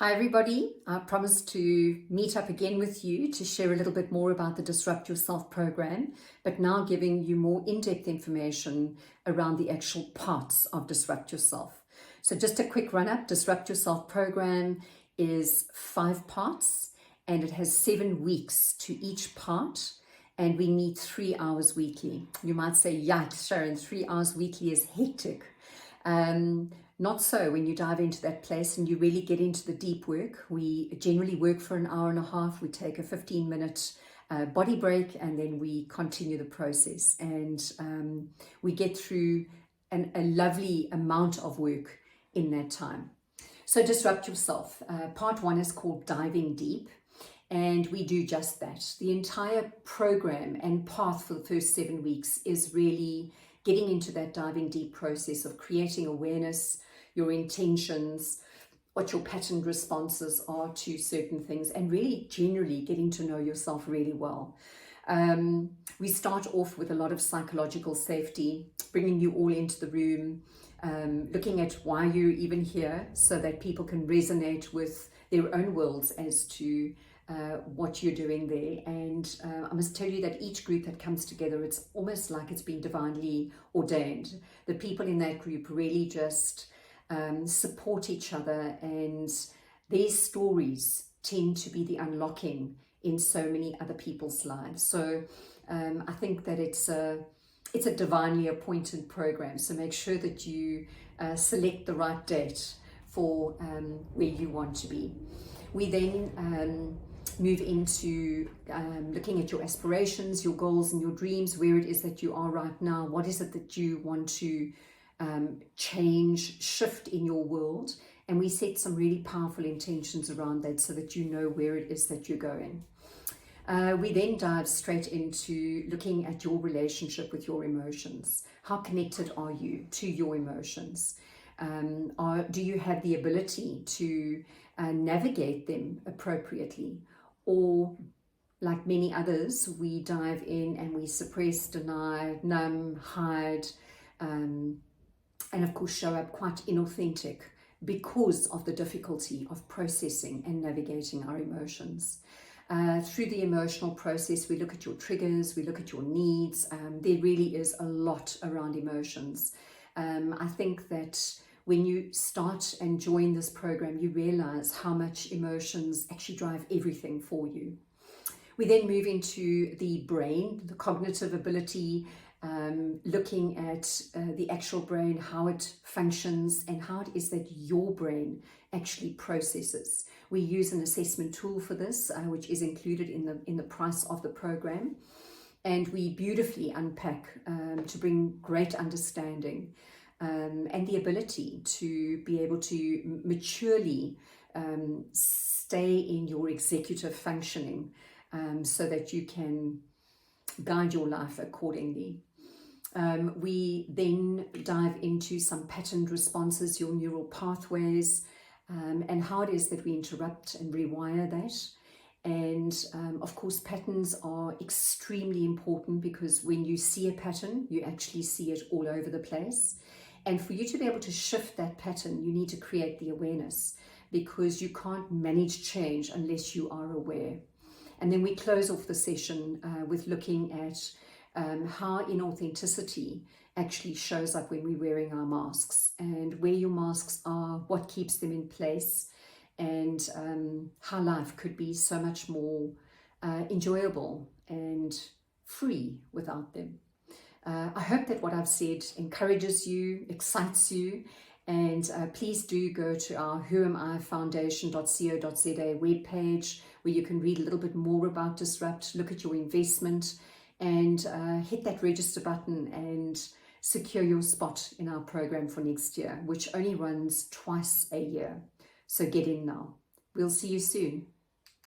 Hi everybody, I promised to meet up again with you to share a little bit more about the Disrupt Yourself program, but now giving you more in-depth information around the actual parts of Disrupt Yourself. So just a quick run-up, Disrupt Yourself program is 5 parts and it has 7 weeks to each part, and we meet 3 hours weekly. You might say, yikes, Sharon, 3 hours weekly is hectic. Not so when you dive into that place and you really get into the deep work. We generally work for an hour and a half. We take a 15-minute body break and then we continue the process. And we get through a lovely amount of work in that time. So Disrupt Yourself. Part 1 is called Diving Deep. And we do just that. The entire program and path for the first 7 weeks is really getting into that diving deep process of creating awareness, your intentions, what your patterned responses are to certain things, and really generally getting to know yourself really well. We start off with a lot of psychological safety, bringing you all into the room, looking at why you're even here so that people can resonate with their own worlds as to what you're doing there. And I must tell you that each group that comes together, it's almost like it's been divinely ordained. The people in that group really just support each other, and their stories tend to be the unlocking in so many other people's lives. So I think that it's a divinely appointed program. So make sure that you select the right date for where you want to be. We then move into looking at your aspirations, your goals and your dreams, where it is that you are right now. What is it that you want to change, shift in your world? And we set some really powerful intentions around that so that you know where it is that you're going. We then dive straight into looking at your relationship with your emotions. How connected are you to your emotions? Do you have the ability to navigate them appropriately? Or like many others, we dive in and we suppress, deny, numb, hide, and of course show up quite inauthentic because of the difficulty of processing and navigating our emotions. Through the emotional process, we look at your triggers, we look at your needs. There really is a lot around emotions. I think that when you start and join this program, you realize how much emotions actually drive everything for you. We then move into the brain, the cognitive ability, looking at the actual brain, how it functions and how it is that your brain actually processes. We use an assessment tool for this, which is included in the price of the program. And we beautifully unpack to bring great understanding and the ability to be able to maturely stay in your executive functioning so that you can guide your life accordingly. We then dive into some patterned responses, your neural pathways, and how it is that we interrupt and rewire that. And of course, patterns are extremely important because when you see a pattern, you actually see it all over the place. And for you to be able to shift that pattern, you need to create the awareness, because you can't manage change unless you are aware. And then we close off the session with looking at how inauthenticity actually shows up when we're wearing our masks, and where your masks are, what keeps them in place, and how life could be so much more enjoyable and free without them. I hope that what I've said encourages you, excites you, and please do go to our whoamifoundation.co.za webpage, where you can read a little bit more about Disrupt, look at your investment, and hit that register button and secure your spot in our program for next year, which only runs twice a year. So get in now. We'll see you soon.